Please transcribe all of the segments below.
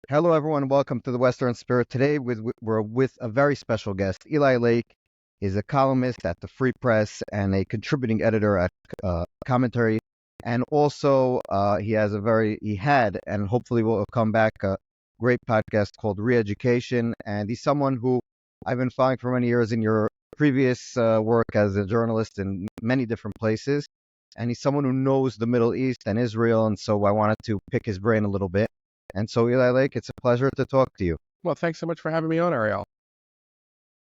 Hello, everyone. Welcome to the Western Spirit. Today, we're with a very special guest. Eli Lake is a columnist at the Free Press and a contributing editor at Commentary. And also, he had, and hopefully will come back, a great podcast called Re-Education. And he's someone who I've been following for many years in your previous work as a journalist in many different places. And he's someone who knows the Middle East and Israel. And so I wanted to pick his brain a little bit. And so, Eli Lake, it's a pleasure to talk to you. Well, thanks so much for having me on, Ariel.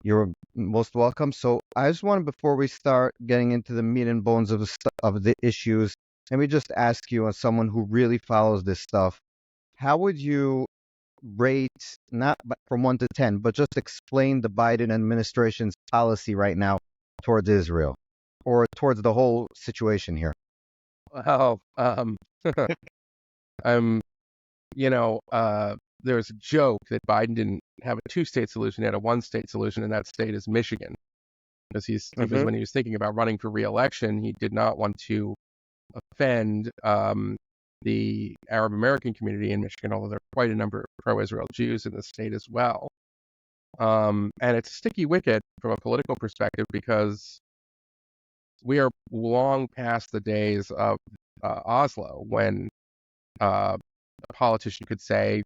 You're most welcome. So I just wanted, before we start getting into the meat and bones of the issues, let me just ask you, as someone who really follows this stuff, how would you rate, not from 1 to 10, but just explain the Biden administration's policy right now towards Israel, or towards the whole situation here? Well, there was a joke that Biden didn't have a two-state solution, he had a one-state solution, and that state is Michigan. Because when he was thinking about running for re-election, he did not want to offend the Arab American community in Michigan, although there are quite a number of pro-Israel Jews in the state as well. And it's a sticky wicket from a political perspective because we are long past the days of Oslo, when a politician could say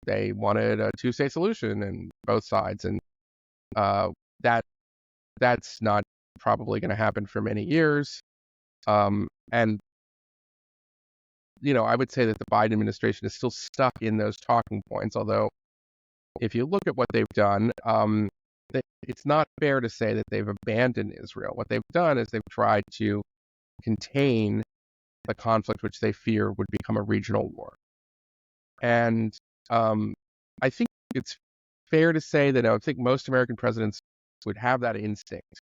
they wanted a two-state solution and both sides, and that's not probably going to happen for many years. And I would say that the Biden administration is still stuck in those talking points, although if you look at what they've done, it's not fair to say that they've abandoned Israel. What they've done is they've tried to contain the conflict which they fear would become a regional war. And I think it's fair to say that I think most American presidents would have that instinct.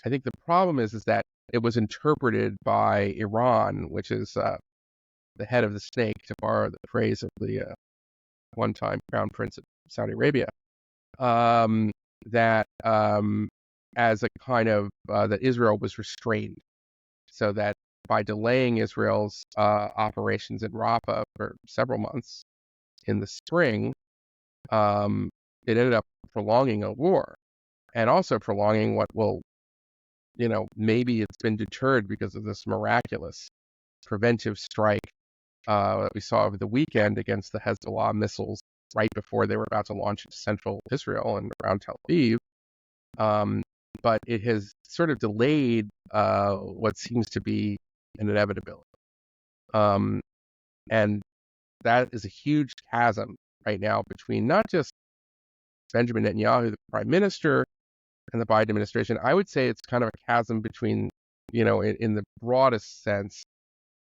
I think the problem is that it was interpreted by Iran, which is the head of the snake, to borrow the phrase of the one-time crown prince of Saudi Arabia, that as a kind of that Israel was restrained, so that by delaying Israel's operations in Rafah for several months in the spring, it ended up prolonging a war, and also prolonging what will, maybe it's been deterred because of this miraculous preventive strike that we saw over the weekend against the Hezbollah missiles right before they were about to launch into central Israel and around Tel Aviv. But it has sort of delayed what seems to be an inevitability. And that is a huge chasm right now between not just Benjamin Netanyahu, the prime minister, and the Biden administration. I would say it's kind of a chasm between, in the broadest sense,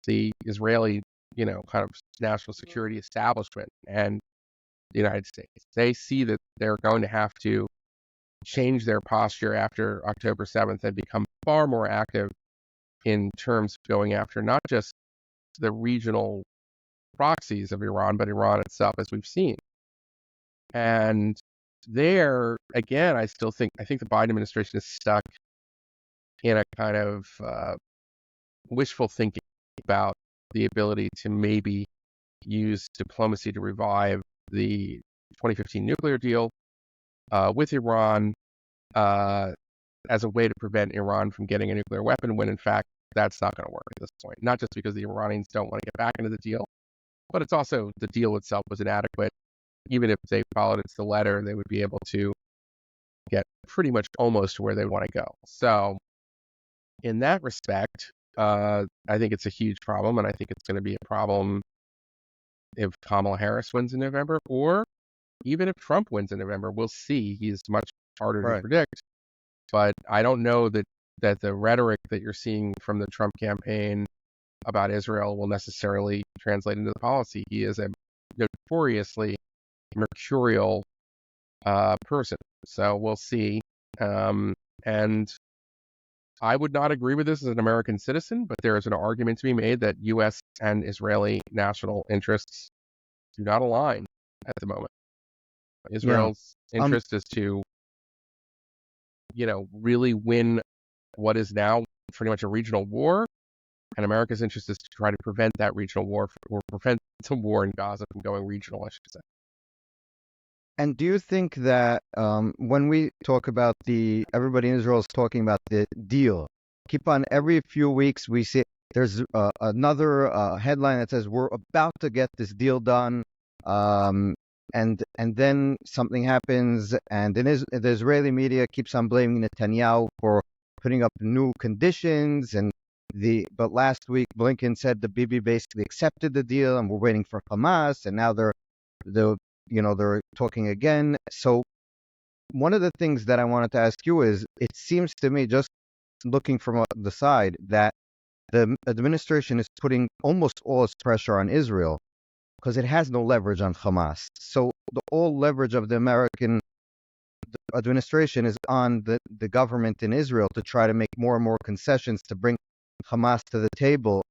the Israeli, kind of national security establishment and the United States. They see that they're going to have to change their posture after October 7th and become far more active in terms of going after not just the regional proxies of Iran, but Iran itself, as we've seen. And there, again, I think the Biden administration is stuck in a kind of wishful thinking about the ability to maybe use diplomacy to revive the 2015 nuclear deal with Iran as a way to prevent Iran from getting a nuclear weapon, when in fact that's not going to work at this point. Not just because the Iranians don't want to get back into the deal, but it's also the deal itself was inadequate. Even if they followed it to the letter, they would be able to get pretty much almost to where they want to go. So in that respect, I think it's a huge problem, and I think it's going to be a problem if Kamala Harris wins in November, or even if Trump wins in November. We'll see. He's much harder to predict. But I don't know that the rhetoric that you're seeing from the Trump campaign about Israel will necessarily translate into the policy. He is a notoriously mercurial person. So we'll see. And I would not agree with this as an American citizen, but there is an argument to be made that U.S. and Israeli national interests do not align at the moment. Israel's interest is to, really win what is now pretty much a regional war, And America's interest is to try to prevent that regional war, or prevent some war in Gaza from going regional, I should say. And do you think that when we talk about everybody in Israel is talking about the deal, keep on every few weeks we see there's another headline that says we're about to get this deal done, and then something happens, and the Israeli media keeps on blaming Netanyahu for putting up new conditions, but last week Blinken said the Bibi basically accepted the deal, and we're waiting for Hamas, and now they're talking again. So one of the things that I wanted to ask you is, it seems to me, just looking from the side, that the administration is putting almost all its pressure on Israel because it has no leverage on Hamas. So all leverage of the American administration is on the government in Israel to try to make more and more concessions to bring Hamas to the table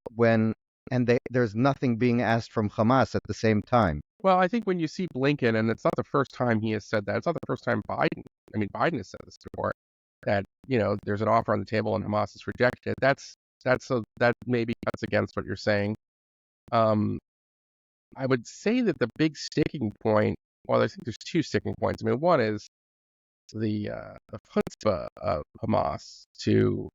there's nothing being asked from Hamas at the same time. Well, I think when you see Blinken, and it's not the first time he has said that, it's not the first time Biden has said this before, that, there's an offer on the table and Hamas is rejected. That maybe cuts against what you're saying. I would say that the big sticking point, well, I think there's two sticking points. I mean, one is the chutzpah of Hamas to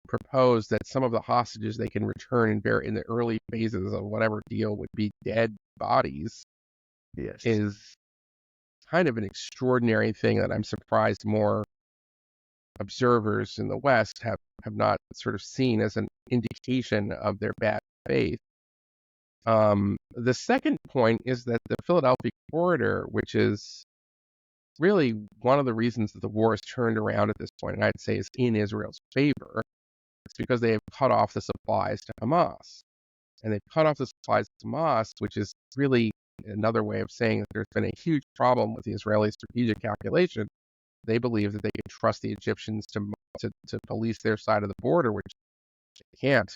propose that some of the hostages they can return in the early phases of whatever deal would be dead bodies. Yes. Is kind of an extraordinary thing that I'm surprised more observers in the West have not sort of seen as an indication of their bad faith. The second point is that the Philadelphia corridor, which is really one of the reasons that the war has turned around at this point, and I'd say is in Israel's favor, it's because they have cut off the supplies to Hamas. And they've cut off the supplies to Hamas, which is really another way of saying that there's been a huge problem with the Israeli strategic calculation. They believe that they can trust the Egyptians to police their side of the border, which they can't.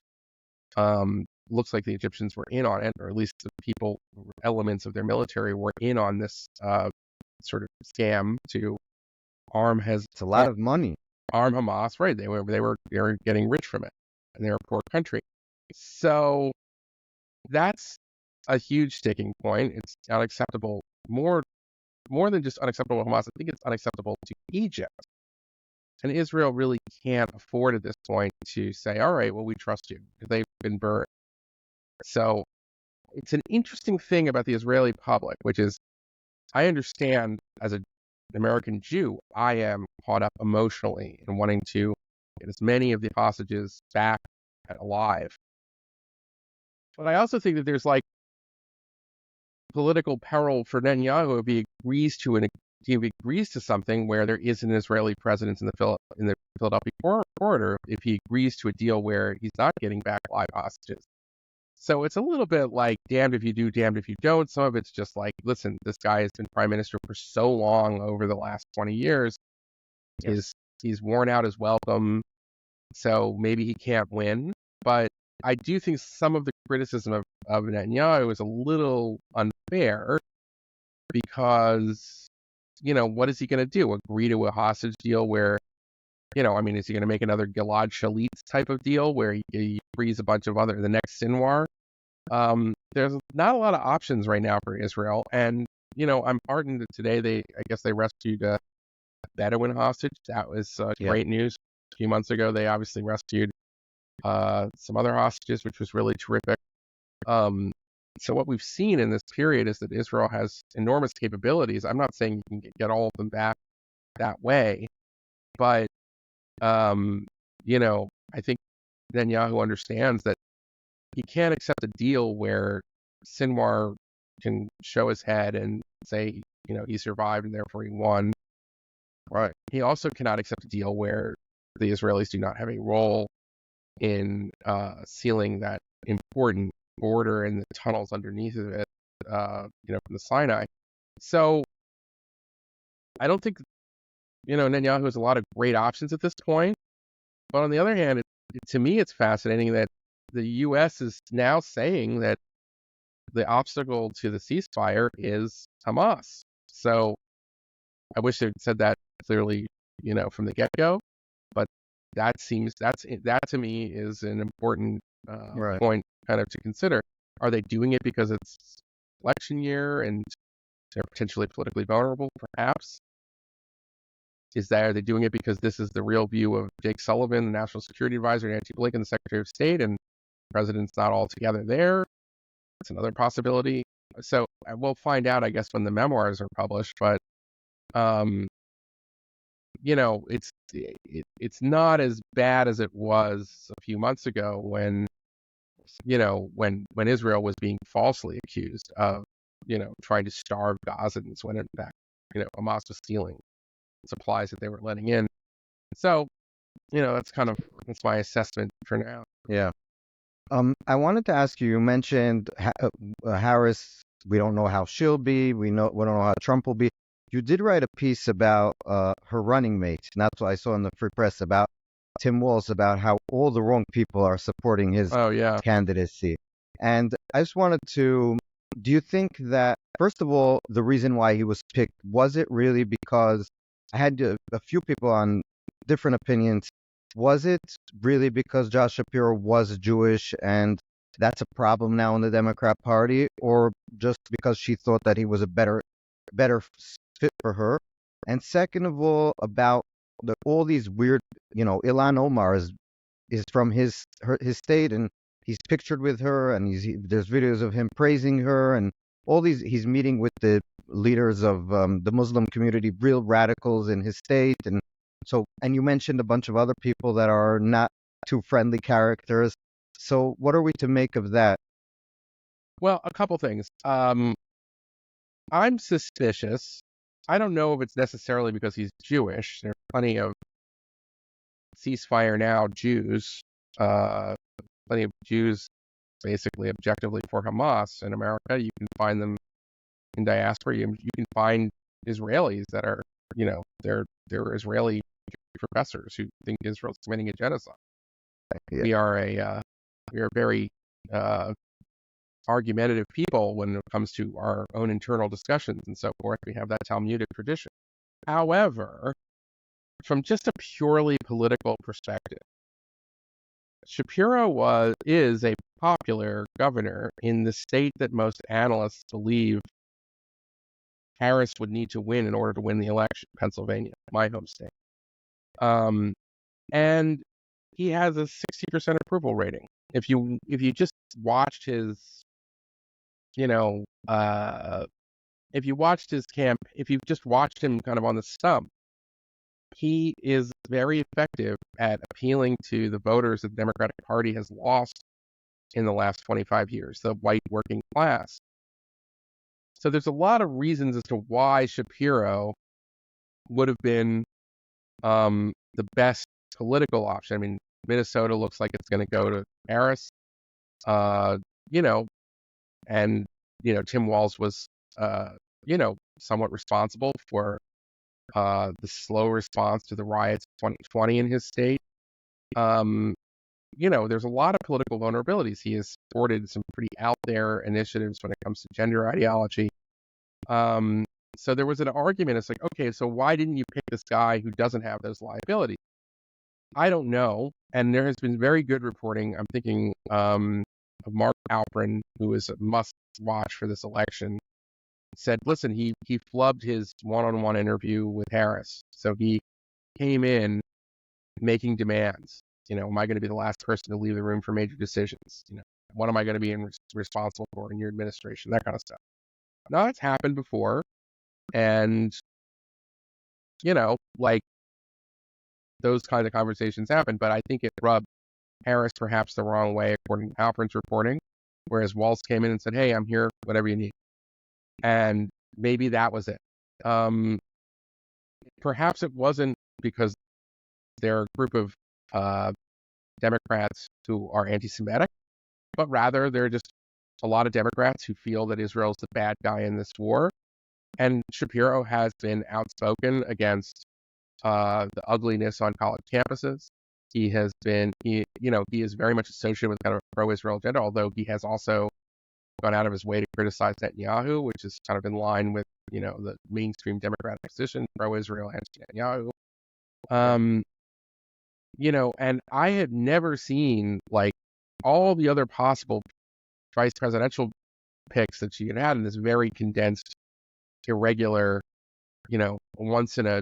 Looks like the Egyptians were in on it, or at least the elements of their military were in on this sort of scam to arm It's a lot of money. Arm Hamas, right? They were getting rich from it, and they're a poor country. So that's a huge sticking point. It's unacceptable, more than just unacceptable to Hamas. I think it's unacceptable to Egypt. And Israel really can't afford at this point to say, all right, well, we trust you, because they've been burned. So it's an interesting thing about the Israeli public, which is, I understand as an American Jew, I am caught up emotionally in wanting to get as many of the hostages back alive. But I also think that there's like political peril for Netanyahu if he agrees to something where there is an Israeli presence in the Philadelphia corridor, if he agrees to a deal where he's not getting back live hostages. So it's a little bit like damned if you do, damned if you don't. Some of it's just like, listen, this guy has been prime minister for so long over the last 20 years. Yes. He's worn out his welcome, so maybe he can't win. But I do think some of the criticism of Netanyahu is a little unfair, because, what is he going to do? Agree to a hostage deal where, is he going to make another Gilad Shalit type of deal where he frees a bunch of the next Sinwar? There's not a lot of options right now for Israel. And, I'm heartened that today I guess they rescued a Bedouin hostage. That was great news. A few months ago, they obviously rescued some other hostages, which was really terrific. So what we've seen in this period is that Israel has enormous capabilities. I'm not saying you can get all of them back that way, but I think Netanyahu understands that he can't accept a deal where Sinwar can show his head and say, he survived and therefore he won. Right. He also cannot accept a deal where the Israelis do not have a role in sealing that important border and the tunnels underneath of it, from the Sinai. So I don't think, Netanyahu has a lot of great options at this point. But on the other hand, to me, it's fascinating that the U.S. is now saying that the obstacle to the ceasefire is Hamas. So I wish they had said that clearly, from the get-go. But that to me is an important Right. point kind of to consider. Are they doing it because it's election year and they're potentially politically vulnerable, perhaps? Are they doing it because this is the real view of Jake Sullivan, the National Security Advisor, Nancy Blinken, the Secretary of State, and the president's not altogether there? That's another possibility. So we'll find out, I guess, when the memoirs are published. But it's not as bad as it was a few months ago when Israel was being falsely accused of trying to starve Gazans when in fact Hamas was stealing supplies that they were letting in. So that's my assessment for now. Yeah. I wanted to ask you. You mentioned Harris. We don't know how she'll be. We don't know how Trump will be. You did write a piece about her running mate, and that's what I saw in the Free Press about Tim Walz, about how all the wrong people are supporting his candidacy. And I just wanted to, do you think that, first of all, the reason why he was picked, was it really because, I had a few people on different opinions, was it really because Josh Shapiro was Jewish and that's a problem now in the Democrat Party, or just because she thought that he was a better fit for her? And second of all, about all these weird, Ilhan Omar is from his state, and he's pictured with her, and there's videos of him praising her, and all these. He's meeting with the leaders of the Muslim community, real radicals in his state, and you mentioned a bunch of other people that are not too friendly characters. So what are we to make of that? Well, a couple things. I'm suspicious. I don't know if it's necessarily because he's Jewish. There are plenty of ceasefire now Jews, plenty of Jews basically objectively for Hamas in America. You can find them in diaspora. You can find Israelis that are, they're Israeli professors who think Israel's committing a genocide. Yeah. We are very argumentative people when it comes to our own internal discussions and so forth. We have that Talmudic tradition. However, from just a purely political perspective, Shapiro is a popular governor in the state that most analysts believe Harris would need to win in order to win the election, Pennsylvania, my home state. And he has a 60% approval rating. If you just watched his, if you've just watched him kind of on the stump, he is very effective at appealing to the voters that the Democratic Party has lost in the last 25 years, the white working class. So there's a lot of reasons as to why Shapiro would have been the best political option. I mean, Minnesota looks like it's going to go to Harris, and Tim Walz was, somewhat responsible for the slow response to the riots of 2020 in his state. There's a lot of political vulnerabilities. He has supported some pretty out there initiatives when it comes to gender ideology. So there was an argument. It's like, okay, so why didn't you pick this guy who doesn't have those liabilities? I don't know. And there has been very good reporting. I'm thinking of Mark Alperin, who is a must watch for this election, said, listen, he flubbed his one-on-one interview with Harris. So he came in making demands. Am I going to be the last person to leave the room for major decisions? What am I going to be responsible for in your administration? That kind of stuff. Now, that's happened before. And, those kinds of conversations happen. But I think it rubbed Harris perhaps the wrong way, according to Alperin's reporting, whereas Walz came in and said, hey, I'm here, whatever you need. And maybe that was it. Perhaps it wasn't because there are a group of Democrats who are anti-Semitic, but rather there are just a lot of Democrats who feel that Israel's the bad guy in this war. And Shapiro has been outspoken against the ugliness on college campuses. He is very much associated with kind of a pro-Israel agenda, although he has also gone out of his way to criticize Netanyahu, which is kind of in line with, the mainstream Democratic position, pro-Israel, anti-Netanyahu. And I have never seen, all the other possible vice presidential picks that she had had in this very condensed, irregular, once in a,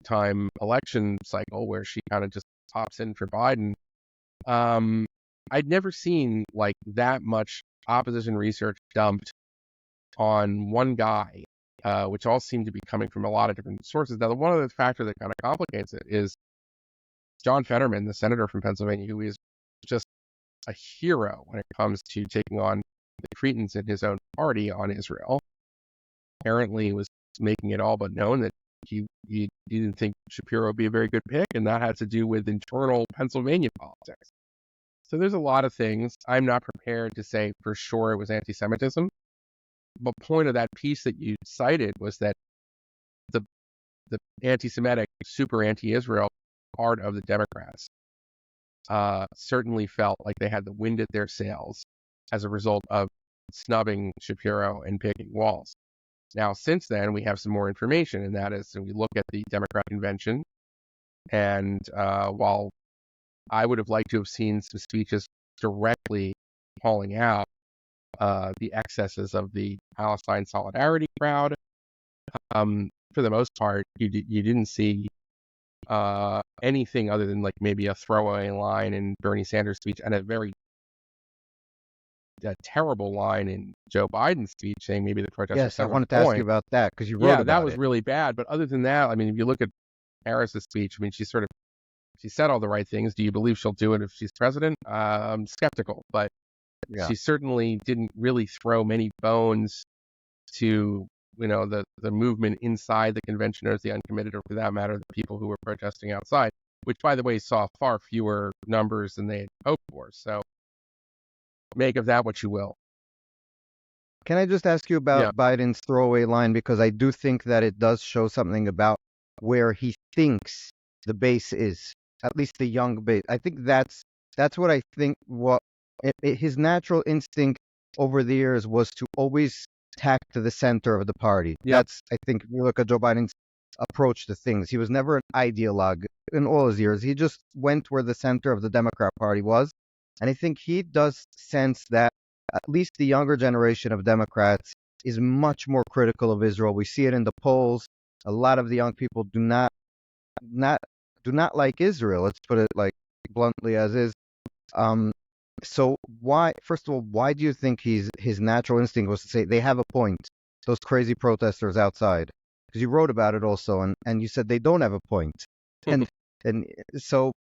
time election cycle where she kind of just pops in for Biden. I'd never seen like that much opposition research dumped on one guy, which all seemed to be coming from a lot of different sources. Now, one other factor that kind of complicates it is John Fetterman, the senator from Pennsylvania, who is just a hero when it comes to taking on the cretins in his own party on Israel, apparently was making it all but known that he didn't think Shapiro would be a very good pick, and that had to do with internal Pennsylvania politics. So there's a lot of things. I'm not prepared to say for sure it was anti-Semitism. The point of that piece that you cited was that the anti-Semitic, super anti-Israel part of the Democrats certainly felt like they had the wind at their sails as a result of snubbing Shapiro and picking Walz. Now, since then, we have some more information, and that is, we look at the Democrat convention, and while I would have liked to have seen some speeches directly calling out the excesses of the Palestine solidarity crowd, for the most part, you didn't see anything other than like maybe a throwaway line in Bernie Sanders' speech and a terrible line in Joe Biden's speech saying maybe the protesters. Yes, I wanted to ask you about that because you wrote about it. Yeah, that was really bad. But other than that, I mean, if you look at Harris's speech, I mean, she said all the right things. Do you believe she'll do it if she's president? I'm skeptical, but she certainly didn't really throw many bones to the movement inside the convention, or the uncommitted, or for that matter, the people who were protesting outside, which, by the way, saw far fewer numbers than they had hoped for. So make of that what you will. Can I just ask you about Biden's throwaway line? Because I do think that it does show something about where he thinks the base is, at least the young base. I think that's what I think. His natural instinct over the years was to always tack to the center of the party. Yep. That's, I think, if you look at Joe Biden's approach to things, he was never an ideologue in all his years. He just went where the center of the Democrat Party was. And I think he does sense that at least the younger generation of Democrats is much more critical of Israel. We see it in the polls. A lot of the young people do not like Israel. Let's put it like bluntly as is. So why, first of all, why do you think his natural instinct was to say they have a point, those crazy protesters outside? Because you wrote about it also, and you said they don't have a point. And so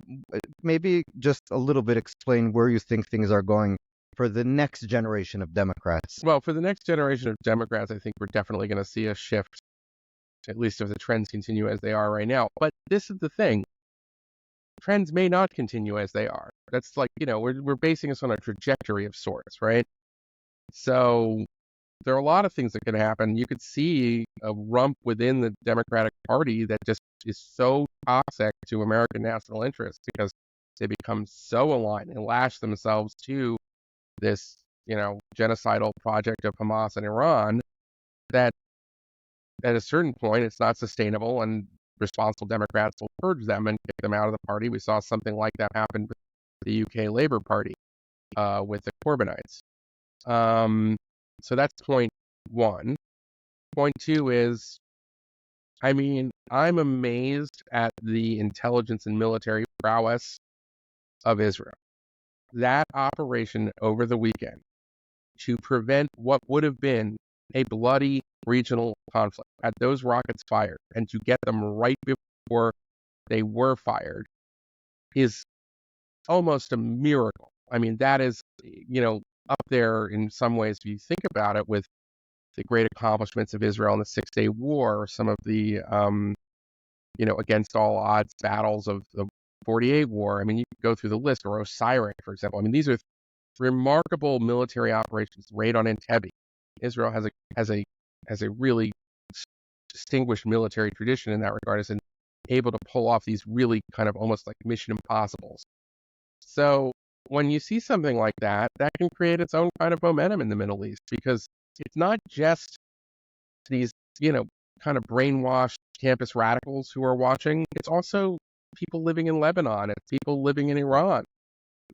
maybe just a little bit explain where you think things are going for the next generation of Democrats. Well, for the next generation of Democrats, I think we're definitely going to see a shift, at least if the trends continue as they are right now. But this is the thing. Trends may not continue as they are. That's like, we're basing this on a trajectory of sorts, right? So there are a lot of things that can happen. You could see a rump within the Democratic Party that just is so toxic to American national interests because they become so aligned and lash themselves to this, genocidal project of Hamas and Iran that at a certain point it's not sustainable, and responsible Democrats will purge them and kick them out of the party. We saw something like that happen with the UK Labour Party with the Corbynites. So that's point one. Point two is, I'm amazed at the intelligence and military prowess of Israel. That operation over the weekend to prevent what would have been a bloody regional conflict, had those rockets fired, and to get them right before they were fired, is almost a miracle. I mean, that is, up there in some ways, if you think about it, with the great accomplishments of Israel in the Six-Day War, or some of the, against all odds battles of the 48 War. I mean, you could go through the list, or Osiris, for example. I mean, these are remarkable military operations. Raid on Entebbe. Israel has a really distinguished military tradition in that regard, is able to pull off these really kind of almost like mission impossibles. So when you see something like that, that can create its own kind of momentum in the Middle East, because it's not just these, kind of brainwashed campus radicals who are watching. It's also people living in Lebanon. It's people living in Iran.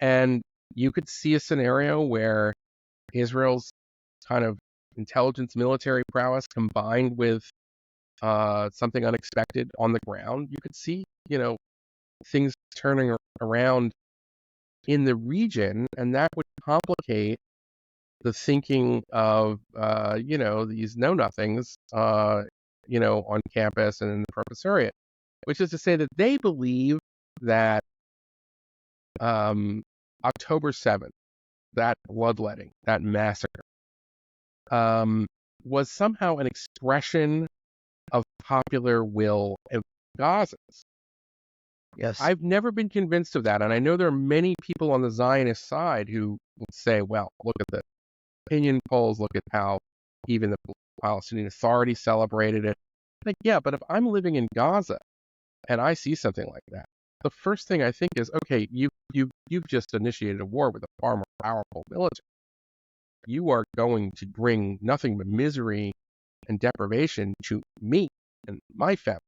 And you could see a scenario where Israel's kind of intelligence military prowess combined with something unexpected on the ground, you could see, things turning around in the region, and that would complicate the thinking of, these know-nothings, on campus and in the professoriate, which is to say that they believe that October 7th, that bloodletting, that massacre, was somehow an expression of popular will of Gazans. Yes. I've never been convinced of that, and I know there are many people on the Zionist side who would say, well, look at the opinion polls, look at how even the Palestinian Authority celebrated it. Like, yeah, but if I'm living in Gaza and I see something like that, the first thing I think is, okay, you've just initiated a war with a far more powerful military. You are going to bring nothing but misery and deprivation to me and my family.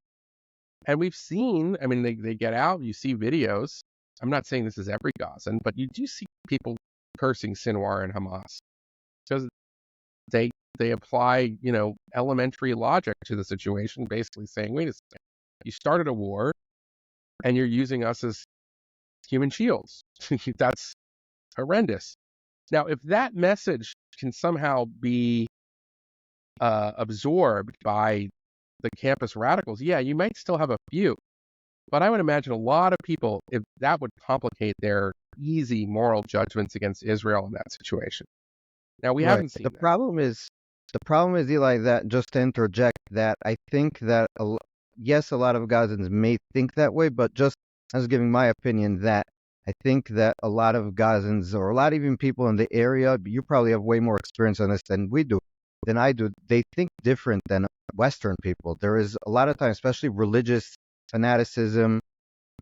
And we've seen, I mean, they get out, you see videos. I'm not saying this is every Gazan, but you do see people cursing Sinwar and Hamas because they apply, elementary logic to the situation, basically saying, wait a second, you started a war and you're using us as human shields. That's horrendous. Now, if that message can somehow be absorbed by the campus radicals, yeah, you might still have a few. But I would imagine a lot of people, if that would complicate their easy moral judgments against Israel in that situation. Now, we haven't seen The that. problem is, Eli, that just to interject, that I think that yes, a lot of Gazans may think that way, but just as giving my opinion, that I think that a lot of Gazans, or a lot of even people in the area, you probably have way more experience on this than I do. They think different than Western people. There is a lot of times, especially religious fanaticism.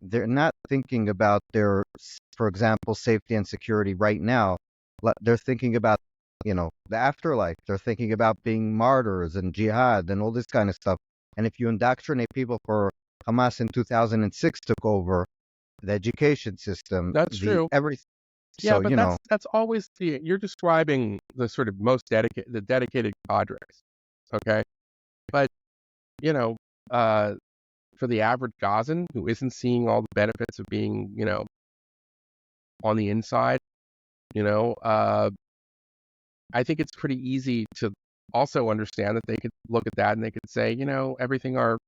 They're not thinking about their, for example, safety and security right now. They're thinking about, the afterlife. They're thinking about being martyrs and jihad and all this kind of stuff. And if you indoctrinate people, for Hamas in 2006 took over the education system, That's true. Yeah, so, but that's always you're describing the sort of the dedicated cadres, okay? But for the average Gazan who isn't seeing all the benefits of being, on the inside, I think it's pretty easy to also understand that they could look at that and they could say, everything our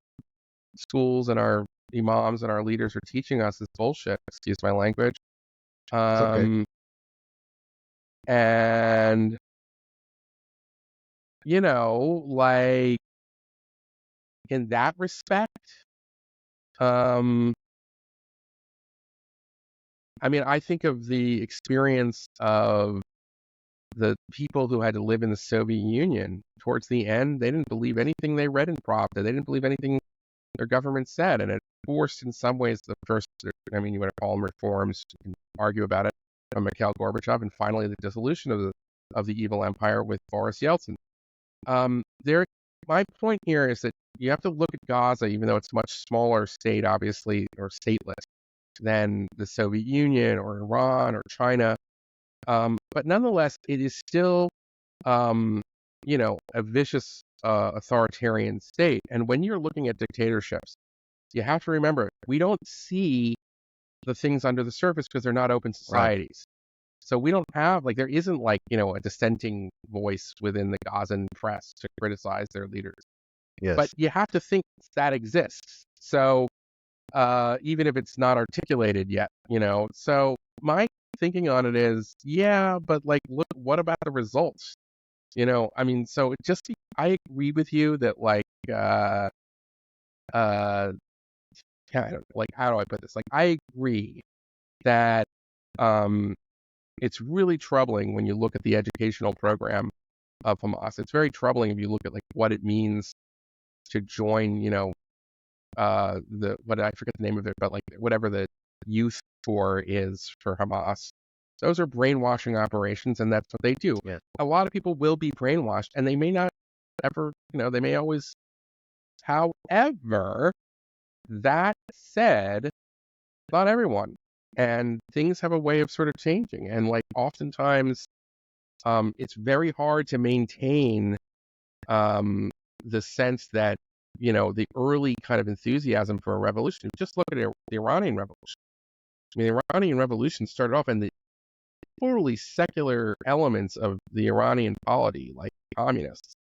schools and our imams and our leaders are teaching us is bullshit. Excuse my language. it's okay. And like in that respect, I mean, I think of the experience of the people who had to live in the Soviet Union. Towards the end, they didn't believe anything they read in Pravda. They didn't believe anything their government said, and it forced, in some ways, the first, I mean, you want to call them reforms, you can argue about it, from Mikhail Gorbachev, and finally the dissolution of the evil empire with Boris Yeltsin. My point here is that you have to look at Gaza, even though it's a much smaller state, obviously, or stateless, than the Soviet Union or Iran or China. But nonetheless, it is still, a vicious authoritarian state. And when you're looking at dictatorships, you have to remember, we don't see the things under the surface because they're not open societies. Right. So we don't have, there isn't a dissenting voice within the Gazan press to criticize their leaders. Yes. But you have to think that exists. So even if it's not articulated yet, so my thinking on it is, yeah, but look, what about the results? I mean, so I agree with you that how do I put this? I agree that it's really troubling when you look at the educational program of Hamas. It's very troubling if you look at what it means to join, I forget the name of it, but whatever the youth corps is for Hamas. Those are brainwashing operations, and that's what they do. Yes. A lot of people will be brainwashed, and they may not ever, they may always. However, that said, not everyone. And things have a way of sort of changing. And like oftentimes, it's very hard to maintain the sense that, the early kind of enthusiasm for a revolution. Just look at the Iranian Revolution. I mean, the Iranian Revolution started off in the totally secular elements of the Iranian polity, like communists,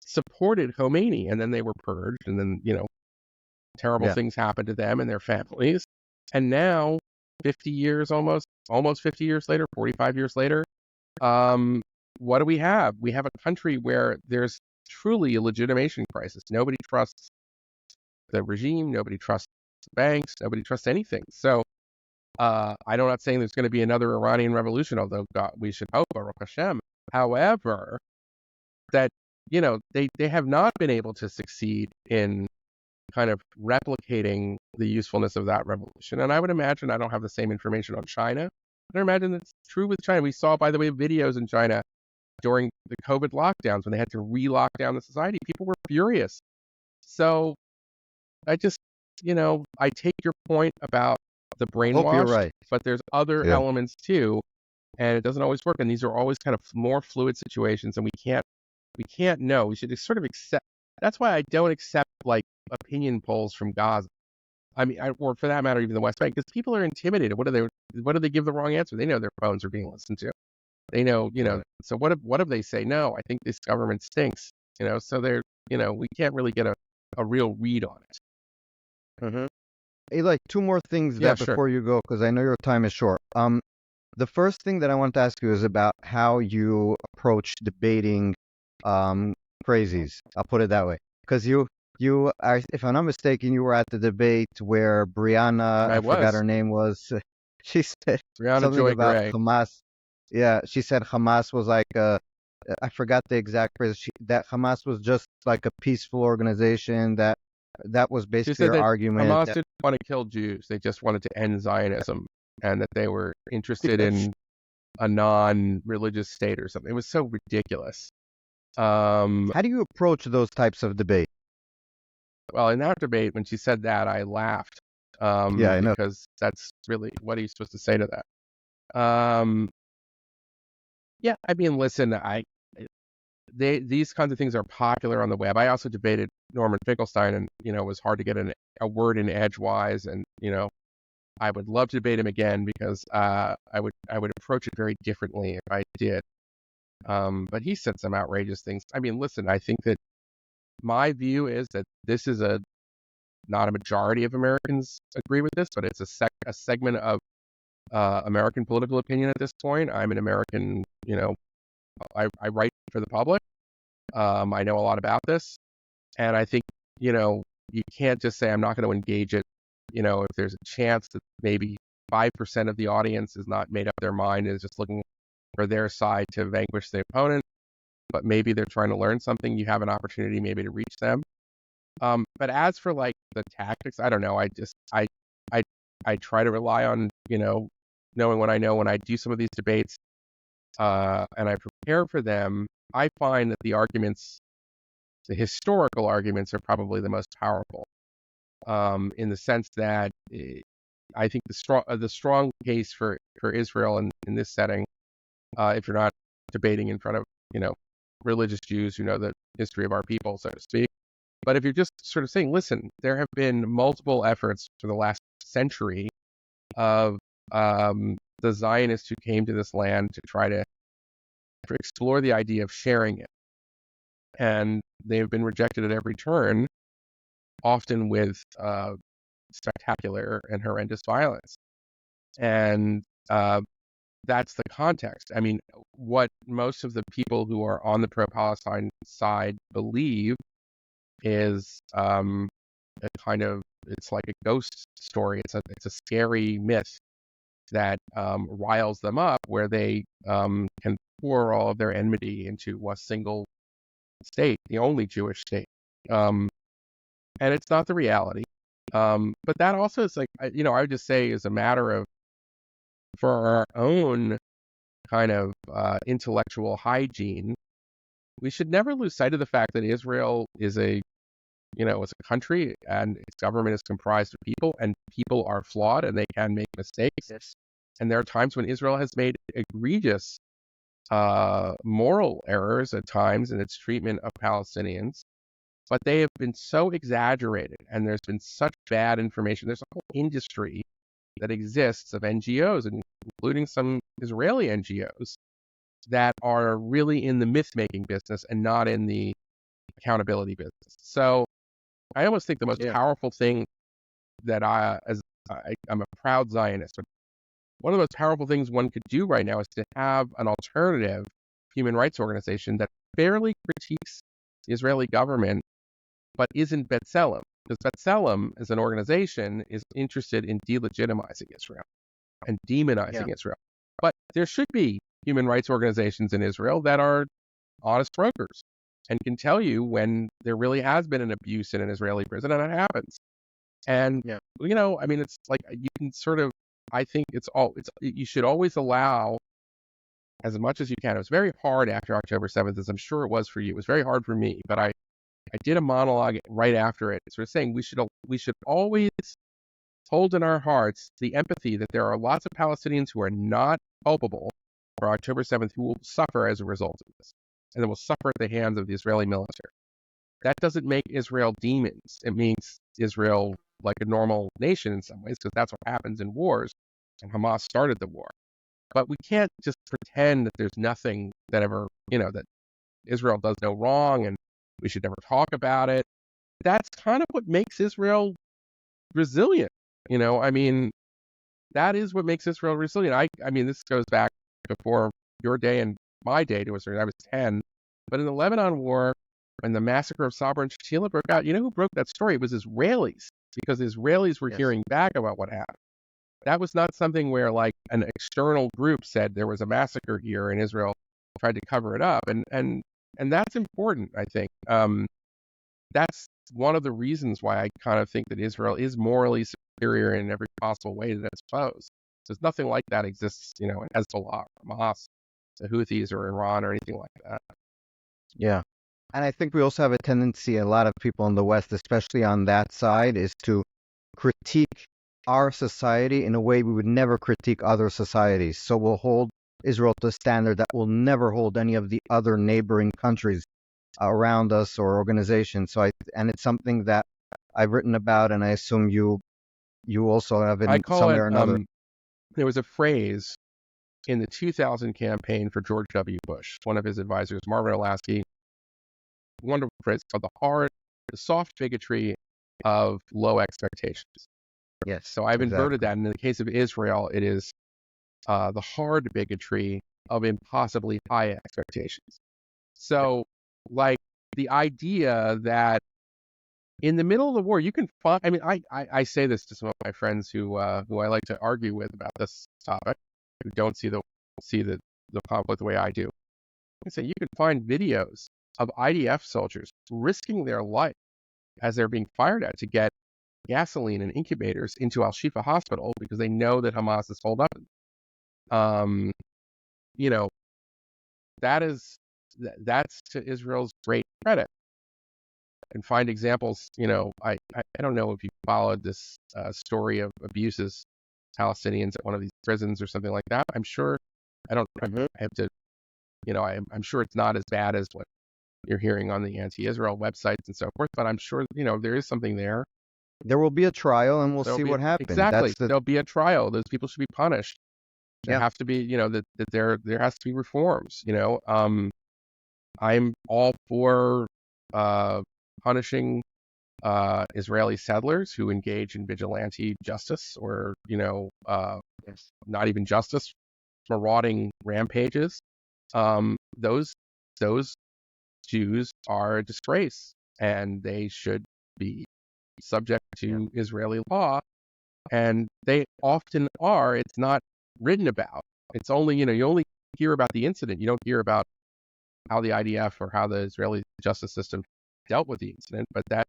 supported Khomeini, and then they were purged, and then, terrible Yeah. things happened to them and their families. And now, 50 years almost 50 years later, 45 years later, what do we have? We have a country where there's truly a legitimation crisis. Nobody trusts the regime. Nobody trusts banks. Nobody trusts anything. So I'm not saying there's going to be another Iranian Revolution, although God, we should hope, Baruch Hashem. However, that, they have not been able to succeed in kind of replicating the usefulness of that revolution. And I would imagine, I don't have the same information on China, but I imagine that's true with China. We saw, by the way, videos in China during the COVID lockdowns when they had to re-lock down the society. People were furious. So I just, I take your point about the Hope you're brainwashed, right. but there's other Yeah. elements too, and it doesn't always work. And these are always kind of more fluid situations, and we can't know. We should just sort of accept. That's why I don't accept like opinion polls from Gaza. I mean, or for that matter, even the West Bank, because people are intimidated. What do they give the wrong answer? They know their phones are being listened to. They know, Right. So what if they say no? I think this government stinks. So they're, we can't really get a real read on it. Mm-hmm. Eli, two more things Yeah, that sure. before you go, because I know your time is short. The first thing that I want to ask you is about how you approach debating crazies. I'll put it that way, because you are, if I'm not mistaken, you were at the debate where Brianna, I forgot her name was, she said Brianna something Joy about Gray. Hamas. Yeah, she said Hamas was like I forgot the exact phrase. That Hamas was just like a peaceful organization. That was She basically said her that argument. Hamas didn't want to kill Jews. They just wanted to end Zionism, and that they were interested in a non-religious state or something. It was so ridiculous. How do you approach those types of debate? Well, in that debate, when she said that, I laughed, Yeah, I know. because that's really, what are you supposed to say to that? Yeah, I mean, listen, these kinds of things are popular on the web. I also debated Norman Finkelstein, and it was hard to get a word in edgewise, and I would love to debate him again, because I would approach it very differently if I did. But he said some outrageous things. I mean, listen, I think that my view is that this is not a majority of Americans agree with this, but it's a segment of American political opinion at this point. I'm an American, I write for the public. I know a lot about this, and I think, you can't just say I'm not going to engage it. If there's a chance that maybe 5% of the audience has not made up their mind, is just looking for their side to vanquish the opponent, but maybe they're trying to learn something, you have an opportunity maybe to reach them. But as for like the tactics, I don't know. I try to rely on, knowing what I know when I do some of these debates, and I prepare for them. I find that the historical arguments are probably the most powerful, in the sense that I think the strong case for Israel in this setting, if you're not debating in front of, religious Jews who know the history of our people, so to speak. But if you're just sort of saying, listen, there have been multiple efforts for the last century of the Zionists who came to this land to try to explore the idea of sharing it. And they've been rejected at every turn, often with spectacular and horrendous violence. And that's the context. I mean, what most of the people who are on the pro-Palestine side believe is it's like a ghost story. It's a scary myth that riles them up, where they can pour all of their enmity into a single state, the only Jewish state. And it's not the reality. But that also is like, I would just say, is a matter of, for our own kind of intellectual hygiene, we should never lose sight of the fact that Israel is a as a country, and its government is comprised of people, and people are flawed and they can make mistakes. Yes. And there are times when Israel has made egregious moral errors at times in its treatment of Palestinians, but they have been so exaggerated, and there's been such bad information. There's a whole industry that exists of NGOs, including some Israeli NGOs, that are really in the myth-making business and not in the accountability business. So I almost think the most powerful thing that I'm a proud Zionist, but one of the most powerful things one could do right now is to have an alternative human rights organization that fairly critiques the Israeli government, but isn't B'Tselem. Because B'Tselem, as an organization, is interested in delegitimizing Israel and demonizing Israel. But there should be human rights organizations in Israel that are honest brokers and can tell you when there really has been an abuse in an Israeli prison, and it happens. And, it's like you can sort of, I think you should always allow as much as you can. It was very hard after October 7th, as I'm sure it was for you. It was very hard for me, but I did a monologue right after it, sort of saying we should always hold in our hearts the empathy that there are lots of Palestinians who are not culpable for October 7th who will suffer as a result of this, and they will suffer at the hands of the Israeli military. That doesn't make Israel demons. It makes Israel like a normal nation in some ways, because that's what happens in wars, and Hamas started the war. But we can't just pretend that there's nothing that ever, that Israel does no wrong and we should never talk about it. That's kind of what makes Israel resilient. That is what makes Israel resilient. This goes back before your day and my day to a certain. I was 10, but in the Lebanon War, when the massacre of Sabra and Shatila broke out, who broke that story? It was Israelis, because Israelis were hearing back about what happened. That was not something where like an external group said there was a massacre here and Israel tried to cover it up, and that's important. I think that's one of the reasons why I kind of think that Israel is morally superior in every possible way that it's posed. There's nothing like that exists, in Hezbollah, or Hamas, the Houthis, or Iran, or anything like that. Yeah. And I think we also have a tendency, a lot of people in the West, especially on that side, is to critique our society in a way we would never critique other societies. So we'll hold Israel to a standard that will never hold any of the other neighboring countries around us or organizations. And it's something that I've written about, and I assume you also have in some way or another. There was a phrase in the 2000 campaign for George W. Bush. One of his advisors, Marvin Olasky, wonderful phrase called the soft bigotry of low expectations. Yes. So I've inverted that. And in the case of Israel, it is the hard bigotry of impossibly high expectations. So, like, the idea that in the middle of the war, you can find, I say this to some of my friends who I like to argue with about this topic, who don't see the conflict the way I do. I say you can find videos of IDF soldiers risking their life as they're being fired at to get gasoline and incubators into Al-Shifa Hospital because they know that Hamas is holed up. That's to Israel's great credit. And find examples. I don't know if you followed this story of abuses Palestinians at one of these prisons or something like that. I'm sure I have to. I'm sure it's not as bad as what you're hearing on the anti-Israel websites and so forth. But I'm sure there is something there. There will be a trial, and we'll see what happens. Exactly. There'll be a trial. Those people should be punished. There have to be, that there has to be reforms. I'm all for punishing Israeli settlers who engage in vigilante justice or, not even justice, marauding rampages. Those Jews are a disgrace, and they should be subject to Israeli law, and they often are. It's not written about. It's only, you only hear about the incident. You don't hear about how the IDF or how the Israeli justice system dealt with the incident, but that's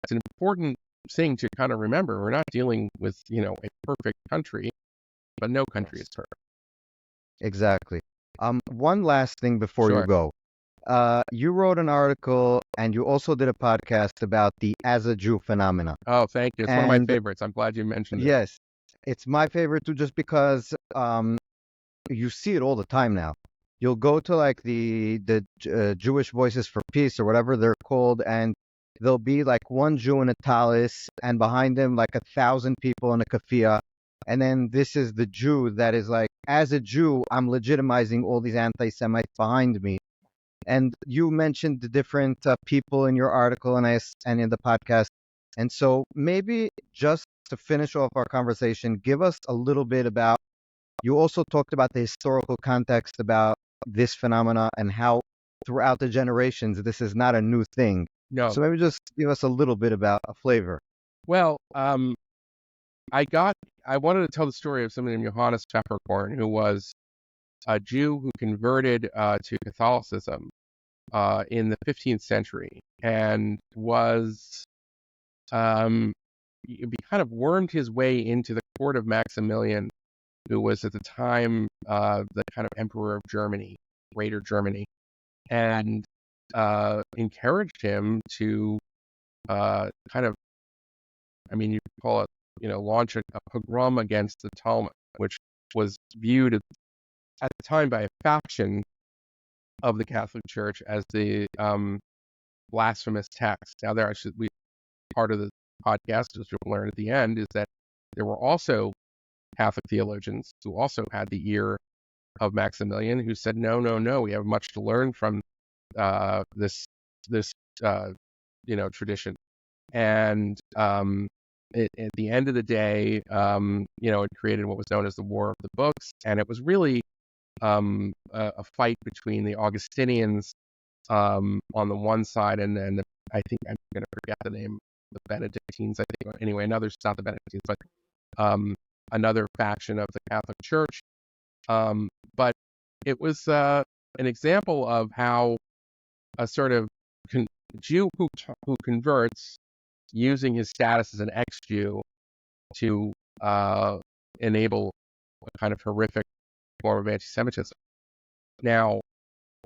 an important thing to kind of remember. We're not dealing with, a perfect country, but no country is perfect. Exactly. One last thing before you go. You wrote an article and you also did a podcast about the as a Jew phenomena. Oh, thank you. It's one of my And favorites. I'm glad you mentioned it. yes, it's my favorite too, just because you see it all the time now. You'll go to like the Jewish Voices for Peace or whatever they're called, and there'll be like one Jew in a tallis, and behind him like 1,000 people in a keffiyeh. And then this is the Jew that is like, as a Jew, I'm legitimizing all these anti-Semites behind me. And you mentioned the different people in your article and in the podcast. And so maybe just to finish off our conversation, give us a little bit about, you also talked about the historical context about this phenomena and how throughout the generations, this is not a new thing. No. So maybe just give us a little bit about a flavor. Well, I wanted to tell the story of someone named Johannes Pfefferkorn, who was a Jew who converted to Catholicism in the 15th century and was he kind of wormed his way into the court of Maximilian, who was at the time the kind of emperor of Germany, Greater Germany, and encouraged him to kind of, I mean, you could call it, launch a pogrom against the Talmud, which was viewed at the time by a faction of the Catholic Church as the blasphemous text. Now, part of the podcast, as you'll learn at the end, is that there were also Catholic theologians who also had the ear of Maximilian, who said, no, we have much to learn from this tradition. And at the end of the day, it created what was known as the War of the Books, and it was really a fight between the Augustinians on the one side, and then I think I'm going to forget the name, the Benedictines. I think anyway, not the Benedictines, but another faction of the Catholic Church. But it was an example of how a sort of Jew who converts, using his status as an ex-Jew to enable a kind of horrific form of anti-Semitism. Now,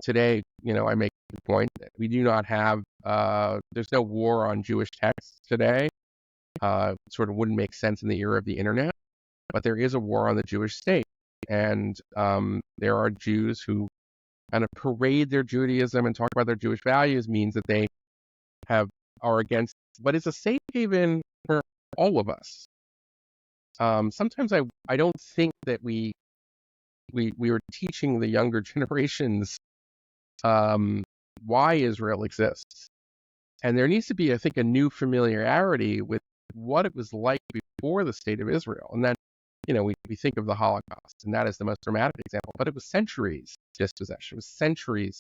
today, I make the point that we do not have, there's no war on Jewish texts today. It sort of wouldn't make sense in the era of the internet, but there is a war on the Jewish state. And there are Jews who kind of parade their Judaism and talk about their Jewish values, means that they are against what is a safe haven for all of us. Sometimes I don't think that we are teaching the younger generations why Israel exists. And there needs to be, I think, a new familiarity with what it was like before the state of Israel. And then, we think of the Holocaust, and that is the most dramatic example, but it was centuries of dispossession, it was centuries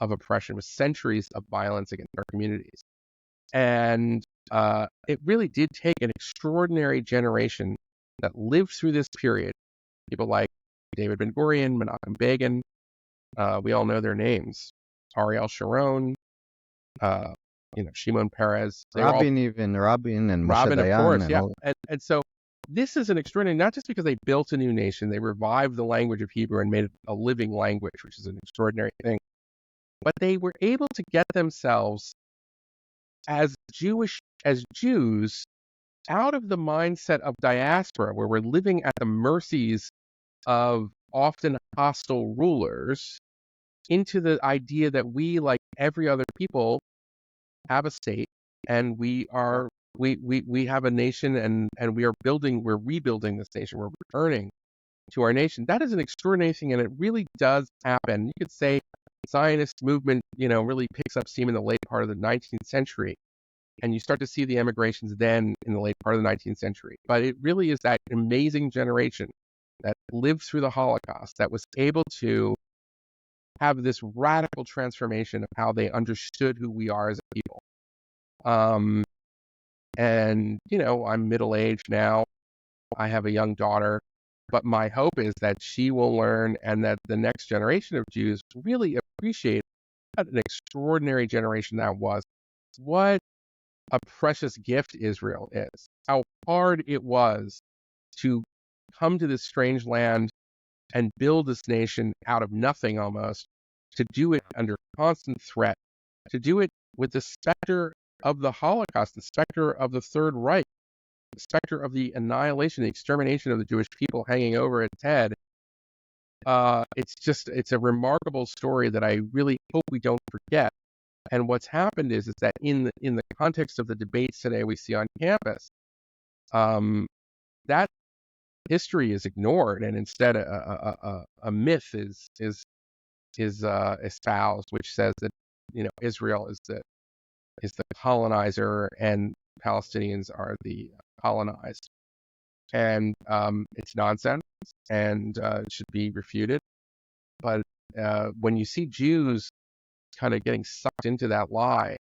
of oppression, it was centuries of violence against our communities. And it really did take an extraordinary generation that lived through this period. People like David Ben-Gurion, Menachem Begin, we all know their names. Ariel Sharon, Shimon Peres. Rabin and Moshe Rabin, of Dayan. course, and yeah. all- And so this is an extraordinary, not just because they built a new nation, they revived the language of Hebrew and made it a living language, which is an extraordinary thing, but they were able to get themselves as Jews out of the mindset of diaspora, where we're living at the mercies of often hostile rulers, into the idea that we, like every other people, have a state, and we have a nation, and we're rebuilding this nation, we're returning to our nation. That is an extraordinary thing, and it really does happen. You could say the Zionist movement, really picks up steam in the late part of the 19th century, and you start to see the emigrations then in the late part of the 19th century. But it really is that amazing generation that lived through the Holocaust that was able to have this radical transformation of how they understood who we are as a people. And, I'm middle-aged now. I have a young daughter, but my hope is that she will learn, and that the next generation of Jews really appreciate what an extraordinary generation that was. What a precious gift Israel is. How hard it was to come to this strange land and build this nation out of nothing almost, to do it under constant threat, to do it with the specter of the Holocaust, the specter of the Third Reich, the specter of the annihilation, the extermination of the Jewish people hanging over its head. It's a remarkable story that I really hope we don't forget. And what's happened is that in the context of the debates today we see on campus, that history is ignored, and instead a myth is espoused, which says that Israel is the colonizer and Palestinians are the colonized, and it's nonsense and it should be refuted. But when you see Jews kind of getting sucked into that lie,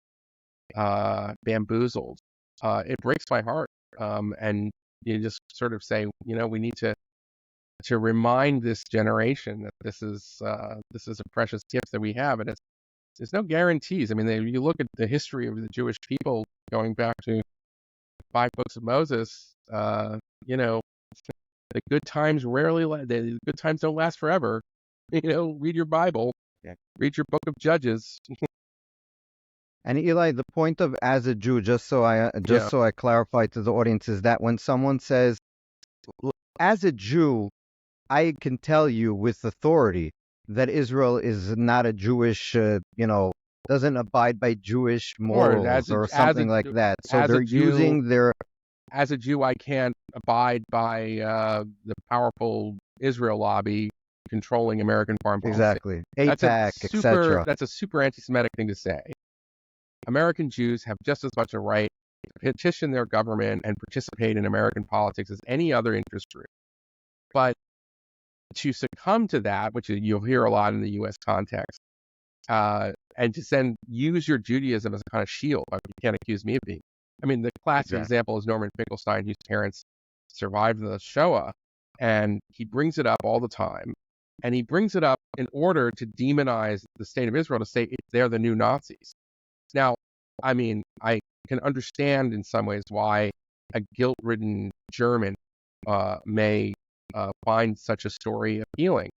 bamboozled, it breaks my heart. And you just sort of say, we need to remind this generation that this is a precious gift that we have, and there's no guarantees. I mean, you look at the history of the Jewish people going back to 5 books of Moses. The good times the good times don't last forever. Read your Bible, read your book of Judges. And Eli, the point of as a Jew, just so I clarify to the audience, is that when someone says, as a Jew, I can tell you with authority that Israel is not a Jewish, doesn't abide by Jewish morals or something like that. So they're using their... As a Jew, I can't abide by the powerful Israel lobby controlling American foreign policy. Exactly. AIPAC, etc. That's a super anti-Semitic thing to say. American Jews have just as much a right to petition their government and participate in American politics as any other interest group. But to succumb to that, which you'll hear a lot in the U.S. context, and to then use your Judaism as a kind of shield, you can't accuse me of being. I mean, the classic example is Norman Finkelstein, whose parents survived the Shoah, and he brings it up all the time. And he brings it up in order to demonize the state of Israel, to say they're the new Nazis. Now, I mean, I can understand in some ways why a guilt-ridden German may find such a story appealing,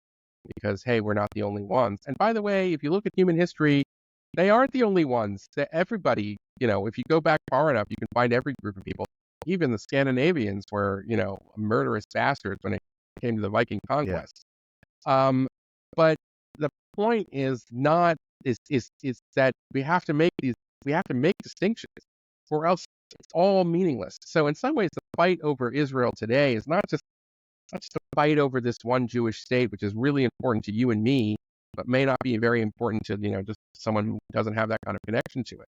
because, hey, we're not the only ones. And by the way, if you look at human history, they aren't the only ones. Everybody, if you go back far enough, you can find every group of people. Even the Scandinavians were, murderous bastards when it came to the Viking conquest. Yeah. But the point is not is that we have to make distinctions, or else it's all meaningless. So in some ways, the fight over Israel today is not just a fight over this one Jewish state, which is really important to you and me, but may not be very important to just someone who doesn't have that kind of connection to it.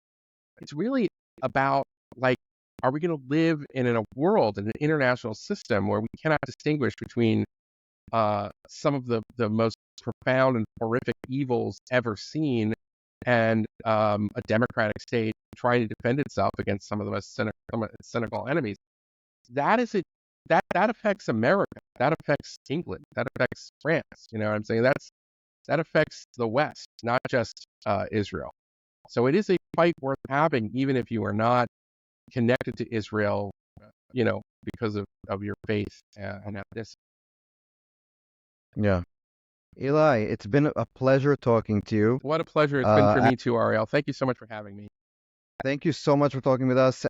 It's really about, are we going to live in a world, in an international system where we cannot distinguish between some of the most profound and horrific evils ever seen, and a democratic state trying to defend itself against some of the most cynical enemies? That affects America. That affects England. That affects France. You know what I'm saying? That affects the West, not just Israel. So it is a fight worth having, even if you are not connected to Israel, because of your faith and ethnicity. Yeah. Eli, it's been a pleasure talking to you. What a pleasure it's been for me too, Ariel. Thank you so much for having me. Thank you so much for talking with us.